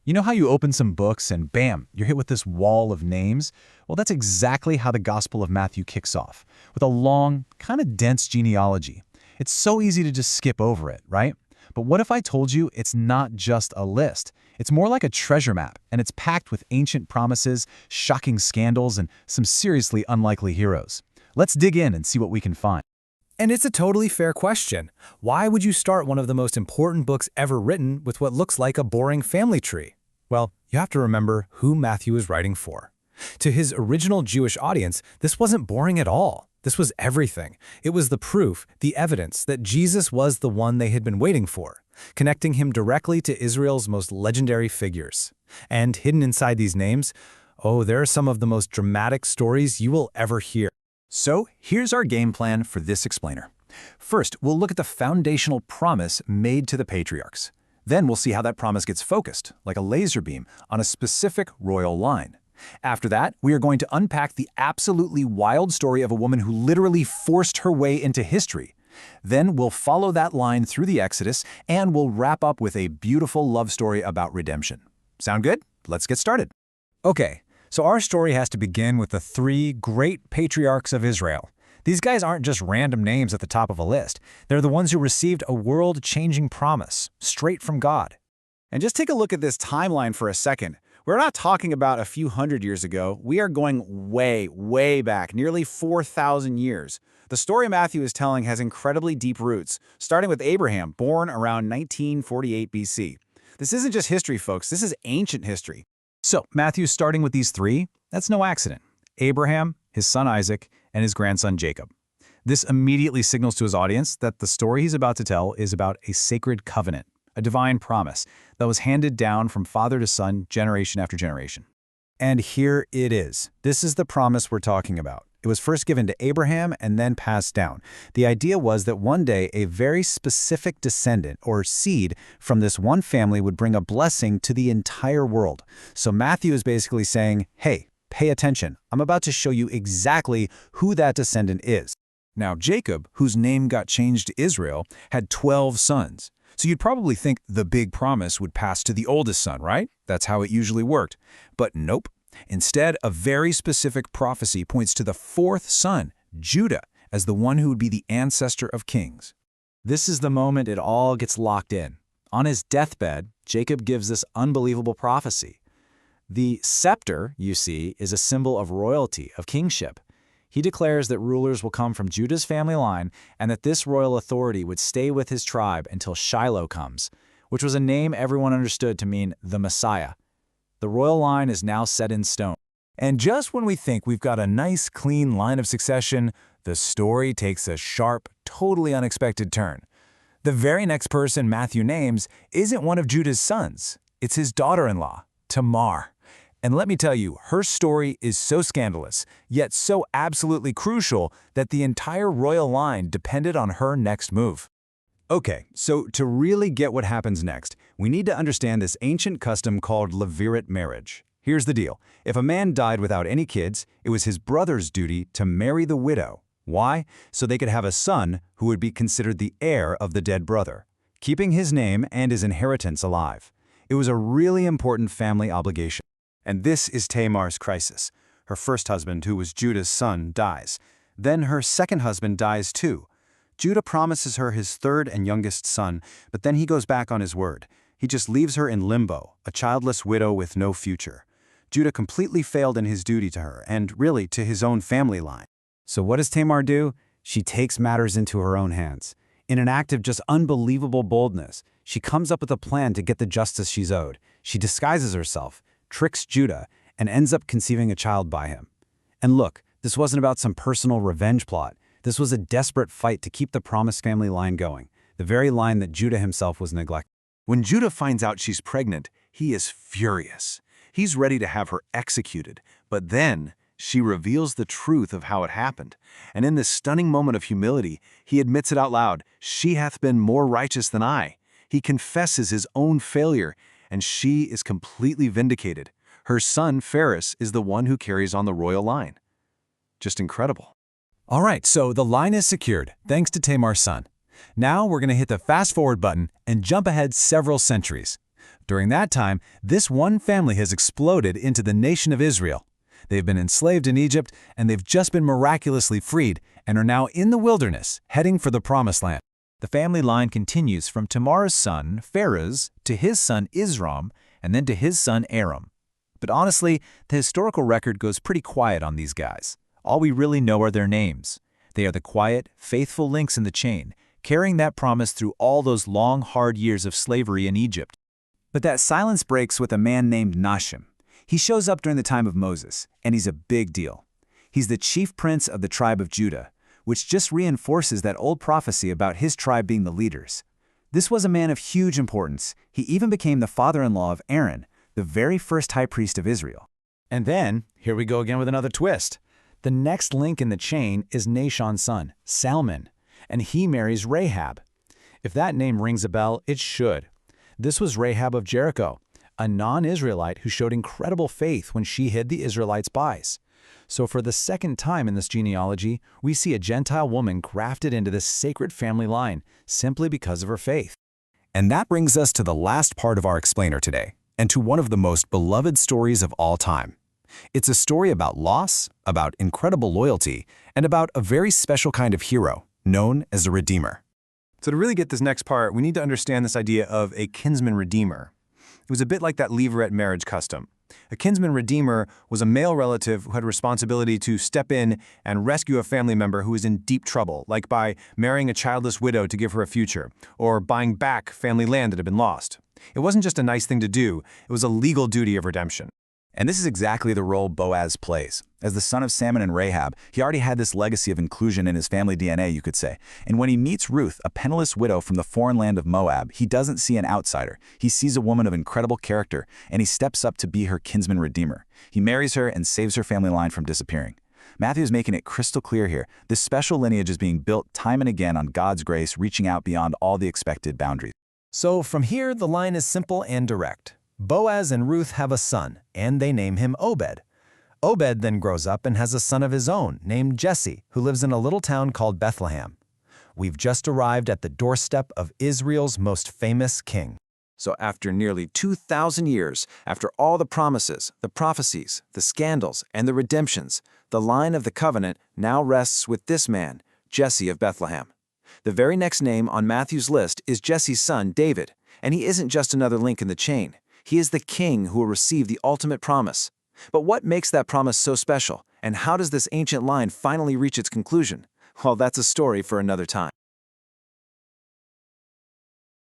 You know how you open some books and bam, you're hit with this wall of names? Well, that's exactly how the Gospel of Matthew kicks off, with a long, kind of dense genealogy. It's so easy to just skip over it, right? But what if I told you it's not just a list? It's more like a treasure map, and it's packed with ancient promises, shocking scandals, and some seriously unlikely heroes. Let's dig in and see what we can find. And it's a totally fair question. Why would you start one of the most important books ever written with what looks like a boring family tree? Well, you have to remember who Matthew is writing for. To his original Jewish audience, this wasn't boring at all. This was everything. It was the proof, the evidence that Jesus was the one they had been waiting for, connecting him directly to Israel's most legendary figures. And hidden inside these names, oh, there are some of the most dramatic stories you will ever hear. So here's our game plan for this explainer. First, we'll look at the foundational promise made to the patriarchs. Then we'll see how that promise gets focused, like a laser beam, on a specific royal line. After that, we are going to unpack the absolutely wild story of a woman who literally forced her way into history. Then we'll follow that line through the Exodus, and we'll wrap up with a beautiful love story about redemption. Sound good? Let's get started. Okay, so our story has to begin with the three great patriarchs of Israel. These guys aren't just random names at the top of a list. They're the ones who received a world-changing promise, straight from God. And just take a look at this timeline for a second. We're not talking about a few hundred years ago. We are going way, way back, nearly 4,000 years. The story Matthew is telling has incredibly deep roots, starting with Abraham, born around 1948 BC. This isn't just history, folks. This is ancient history. So Matthew's starting with these three. That's no accident. Abraham, his son Isaac, and his grandson Jacob. This immediately signals to his audience that the story he's about to tell is about a sacred covenant, a divine promise that was handed down from father to son, generation after generation. And here it is. This is the promise we're talking about. It was first given to Abraham and then passed down. The idea was that one day a very specific descendant or seed from this one family would bring a blessing to the entire world. So Matthew is basically saying, hey, pay attention. I'm about to show you exactly who that descendant is. Now, Jacob, whose name got changed to Israel, had 12 sons. So you'd probably think the big promise would pass to the oldest son, right? That's how it usually worked. But nope. Instead, a very specific prophecy points to the fourth son, Judah, as the one who would be the ancestor of kings. This is the moment it all gets locked in. On his deathbed, Jacob gives this unbelievable prophecy. The scepter, you see, is a symbol of royalty, of kingship. He declares that rulers will come from Judah's family line and that this royal authority would stay with his tribe until Shiloh comes, which was a name everyone understood to mean the Messiah. The royal line is now set in stone. And just when we think we've got a nice, clean line of succession, the story takes a sharp, totally unexpected turn. The very next person Matthew names isn't one of Judah's sons. It's his daughter-in-law, Tamar. And let me tell you, her story is so scandalous, yet so absolutely crucial that the entire royal line depended on her next move. Okay, so to really get what happens next, we need to understand this ancient custom called levirate marriage. Here's the deal. If a man died without any kids, it was his brother's duty to marry the widow. Why? So they could have a son who would be considered the heir of the dead brother, keeping his name and his inheritance alive. It was a really important family obligation. And this is Tamar's crisis. Her first husband, who was Judah's son, dies. Then her second husband dies too. Judah promises her his third and youngest son, but then he goes back on his word. He just leaves her in limbo, a childless widow with no future. Judah completely failed in his duty to her, and really to his own family line. So what does Tamar do? She takes matters into her own hands. In an act of just unbelievable boldness, she comes up with a plan to get the justice she's owed. She disguises herself, tricks Judah, and ends up conceiving a child by him. And look, this wasn't about some personal revenge plot. This was a desperate fight to keep the promised family line going, the very line that Judah himself was neglecting. When Judah finds out she's pregnant, he is furious. He's ready to have her executed, but then she reveals the truth of how it happened. And in this stunning moment of humility, he admits it out loud, "She hath been more righteous than I." He confesses his own failure, and she is completely vindicated. Her son, Phares, is the one who carries on the royal line. Just incredible. All right, so the line is secured, thanks to Tamar's son. Now we're going to hit the fast-forward button and jump ahead several centuries. During that time, this one family has exploded into the nation of Israel. They've been enslaved in Egypt, and they've just been miraculously freed and are now in the wilderness, heading for the Promised Land. The family line continues from Tamar's son, Pharez, to his son Isram, and then to his son Aram. But honestly, the historical record goes pretty quiet on these guys. All we really know are their names. They are the quiet, faithful links in the chain, carrying that promise through all those long, hard years of slavery in Egypt. But that silence breaks with a man named Nashim. He shows up during the time of Moses, and he's a big deal. He's the chief prince of the tribe of Judah, which just reinforces that old prophecy about his tribe being the leaders. This was a man of huge importance. He even became the father-in-law of Aaron, the very first high priest of Israel. And then, here we go again with another twist. The next link in the chain is Nashon's son, Salmon, and he marries Rahab. If that name rings a bell, it should. This was Rahab of Jericho, a non-Israelite who showed incredible faith when she hid the Israelite spies. So for the second time in this genealogy, we see a Gentile woman grafted into this sacred family line simply because of her faith. And that brings us to the last part of our explainer today, and to one of the most beloved stories of all time. It's a story about loss, about incredible loyalty, and about a very special kind of hero, known as a Redeemer. So to really get this next part, we need to understand this idea of a kinsman redeemer. It was a bit like that levirate marriage custom. A kinsman redeemer was a male relative who had responsibility to step in and rescue a family member who was in deep trouble, like by marrying a childless widow to give her a future, or buying back family land that had been lost. It wasn't just a nice thing to do, it was a legal duty of redemption. And this is exactly the role Boaz plays. As the son of Salmon and Rahab, he already had this legacy of inclusion in his family DNA, you could say. And when he meets Ruth, a penniless widow from the foreign land of Moab, he doesn't see an outsider. He sees a woman of incredible character, and he steps up to be her kinsman redeemer. He marries her and saves her family line from disappearing. Matthew is making it crystal clear here. This special lineage is being built time and again on God's grace, reaching out beyond all the expected boundaries. So from here, the line is simple and direct. Boaz and Ruth have a son, and they name him Obed. Obed then grows up and has a son of his own named Jesse, who lives in a little town called Bethlehem. We've just arrived at the doorstep of Israel's most famous king. So after nearly 2,000 years, after all the promises, the prophecies, the scandals, and the redemptions, the line of the covenant now rests with this man, Jesse of Bethlehem. The very next name on Matthew's list is Jesse's son, David, and he isn't just another link in the chain. He is the king who will receive the ultimate promise. But what makes that promise so special, and how does this ancient line finally reach its conclusion? Well, that's a story for another time.